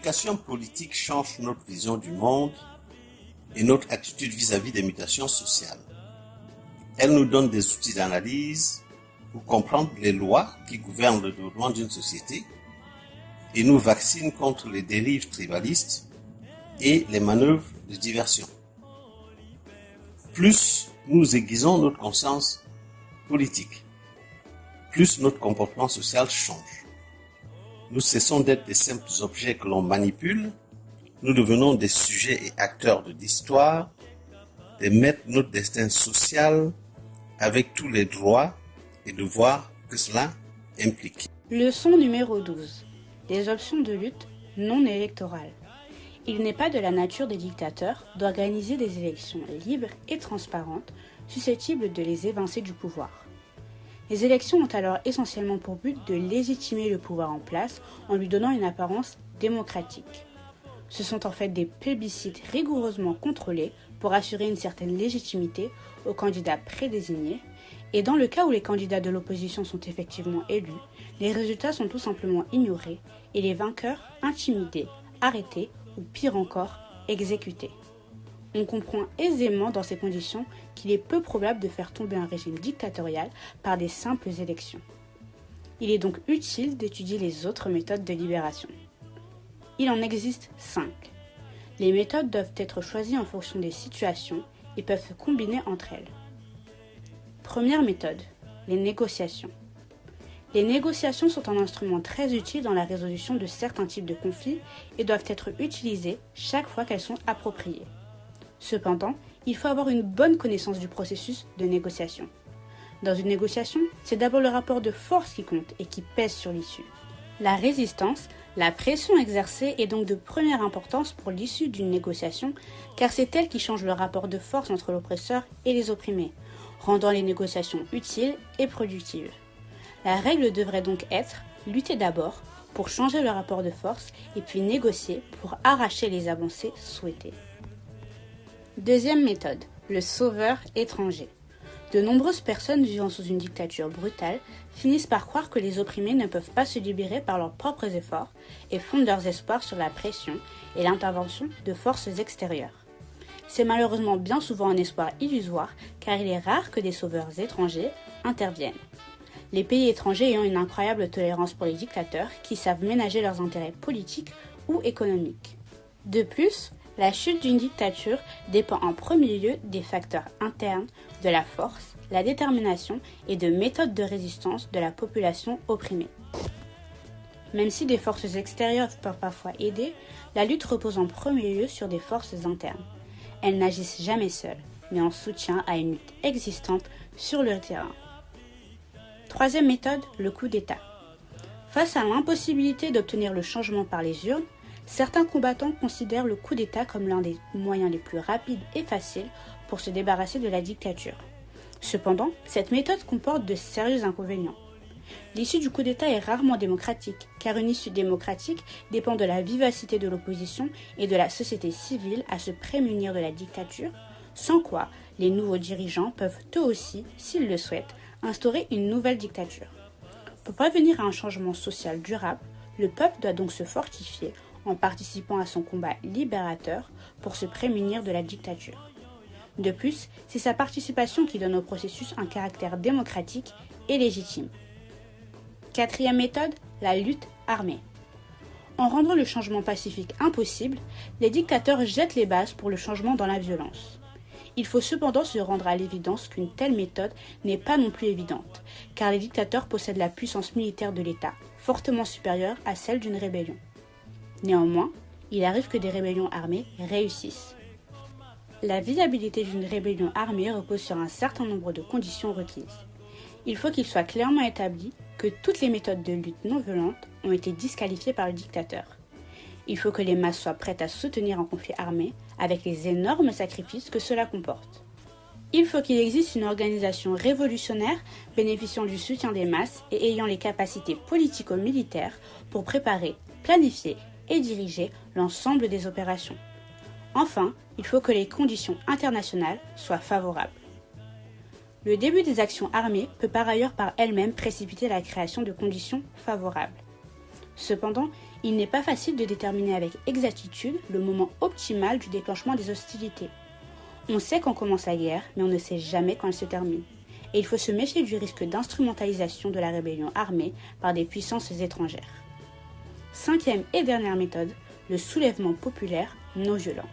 l'éducation politique change notre vision du monde et notre attitude vis-à-vis des mutations sociales. Elle nous donne des outils d'analyse pour comprendre les lois qui gouvernent le développement d'une société et nous vaccine contre les dérives tribalistes et les manœuvres de diversion. Plus nous aiguisons notre conscience politique, plus notre comportement social change. Nous cessons d'être des simples objets que l'on manipule, nous devenons des sujets et acteurs de l'histoire, des maîtres de notre destin social avec tous les droits et devoirs que cela implique. Leçon numéro 12. Des options de lutte non électorales. Il n'est pas de la nature des dictateurs d'organiser des élections libres et transparentes susceptibles de les évincer du pouvoir. Les élections ont alors essentiellement pour but de légitimer le pouvoir en place en lui donnant une apparence démocratique. Ce sont en fait des plébiscites rigoureusement contrôlés pour assurer une certaine légitimité aux candidats prédésignés, et dans le cas où les candidats de l'opposition sont effectivement élus, les résultats sont tout simplement ignorés et les vainqueurs intimidés, arrêtés ou pire encore, exécutés. On comprend aisément dans ces conditions qu'il est peu probable de faire tomber un régime dictatorial par des simples élections. Il est donc utile d'étudier les autres méthodes de libération. Il en existe 5. Les méthodes doivent être choisies en fonction des situations et peuvent se combiner entre elles. Première méthode, les négociations. Les négociations sont un instrument très utile dans la résolution de certains types de conflits et doivent être utilisées chaque fois qu'elles sont appropriées. Cependant, il faut avoir une bonne connaissance du processus de négociation. Dans une négociation, c'est d'abord le rapport de force qui compte et qui pèse sur l'issue. La résistance, la pression exercée est donc de première importance pour l'issue d'une négociation, car c'est elle qui change le rapport de force entre l'oppresseur et les opprimés, rendant les négociations utiles et productives. La règle devrait donc être lutter d'abord pour changer le rapport de force et puis négocier pour arracher les avancées souhaitées. Deuxième méthode, le sauveur étranger. De nombreuses personnes vivant sous une dictature brutale finissent par croire que les opprimés ne peuvent pas se libérer par leurs propres efforts et fondent leurs espoirs sur la pression et l'intervention de forces extérieures. C'est malheureusement bien souvent un espoir illusoire car il est rare que des sauveurs étrangers interviennent. Les pays étrangers ayant une incroyable tolérance pour les dictateurs qui savent ménager leurs intérêts politiques ou économiques. De plus, la chute d'une dictature dépend en premier lieu des facteurs internes, de la force, la détermination et de méthodes de résistance de la population opprimée. Même si des forces extérieures peuvent parfois aider, la lutte repose en premier lieu sur des forces internes. Elles n'agissent jamais seules, mais en soutien à une lutte existante sur le terrain. Troisième méthode, le coup d'État. Face à l'impossibilité d'obtenir le changement par les urnes, certains combattants considèrent le coup d'État comme l'un des moyens les plus rapides et faciles pour se débarrasser de la dictature. Cependant, cette méthode comporte de sérieux inconvénients. L'issue du coup d'État est rarement démocratique, car une issue démocratique dépend de la vivacité de l'opposition et de la société civile à se prémunir de la dictature, sans quoi les nouveaux dirigeants peuvent eux aussi, s'ils le souhaitent, instaurer une nouvelle dictature. Pour parvenir à un changement social durable, le peuple doit donc se fortifier en participant à son combat libérateur pour se prémunir de la dictature. De plus, c'est sa participation qui donne au processus un caractère démocratique et légitime. Quatrième méthode, la lutte armée. En rendant le changement pacifique impossible, les dictateurs jettent les bases pour le changement dans la violence. Il faut cependant se rendre à l'évidence qu'une telle méthode n'est pas non plus évidente, car les dictateurs possèdent la puissance militaire de l'État, fortement supérieure à celle d'une rébellion. Néanmoins, il arrive que des rébellions armées réussissent. La viabilité d'une rébellion armée repose sur un certain nombre de conditions requises. Il faut qu'il soit clairement établi que toutes les méthodes de lutte non violente ont été disqualifiées par le dictateur. Il faut que les masses soient prêtes à soutenir un conflit armé avec les énormes sacrifices que cela comporte. Il faut qu'il existe une organisation révolutionnaire bénéficiant du soutien des masses et ayant les capacités politico-militaires pour préparer, planifier et diriger l'ensemble des opérations. Enfin, il faut que les conditions internationales soient favorables. Le début des actions armées peut par ailleurs par elle-même précipiter la création de conditions favorables. Cependant, Il n'est pas facile de déterminer avec exactitude le moment optimal du déclenchement des hostilités. On sait quand commence la guerre, mais on ne sait jamais quand elle se termine. Et il faut se méfier du risque d'instrumentalisation de la rébellion armée par des puissances étrangères. Cinquième et dernière méthode, le soulèvement populaire non violent.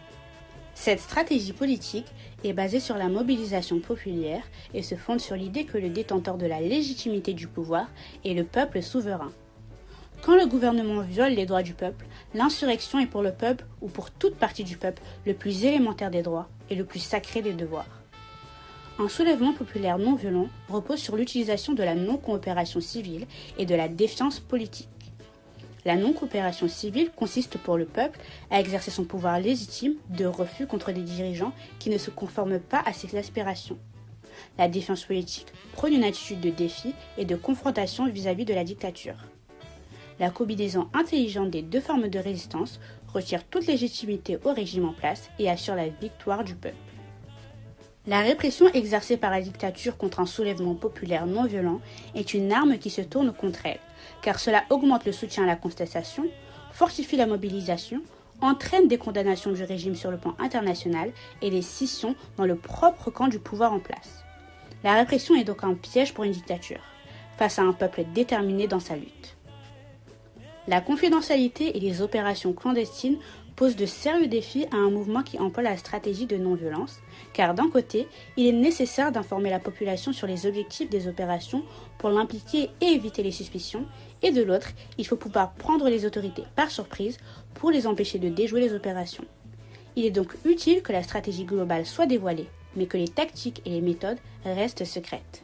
Cette stratégie politique est basée sur la mobilisation populaire et se fonde sur l'idée que le détenteur de la légitimité du pouvoir est le peuple souverain. Quand le gouvernement viole les droits du peuple, l'insurrection est pour le peuple ou pour toute partie du peuple le plus élémentaire des droits et le plus sacré des devoirs. Un soulèvement populaire non violent repose sur l'utilisation de la non-coopération civile et de la défiance politique. La non-coopération civile consiste pour le peuple à exercer son pouvoir légitime de refus contre des dirigeants qui ne se conforment pas à ses aspirations. La défiance politique prône une attitude de défi et de confrontation vis-à-vis de la dictature. La combinaison intelligente des deux formes de résistance retire toute légitimité au régime en place et assure la victoire du peuple. La répression exercée par la dictature contre un soulèvement populaire non violent est une arme qui se tourne contre elle, car cela augmente le soutien à la contestation, fortifie la mobilisation, entraîne des condamnations du régime sur le plan international et des scissions dans le propre camp du pouvoir en place. La répression est donc un piège pour une dictature, face à un peuple déterminé dans sa lutte. La confidentialité et les opérations clandestines posent de sérieux défis à un mouvement qui emploie la stratégie de non-violence, car d'un côté, il est nécessaire d'informer la population sur les objectifs des opérations pour l'impliquer et éviter les suspicions, et de l'autre, il faut pouvoir prendre les autorités par surprise pour les empêcher de déjouer les opérations. Il est donc utile que la stratégie globale soit dévoilée, mais que les tactiques et les méthodes restent secrètes.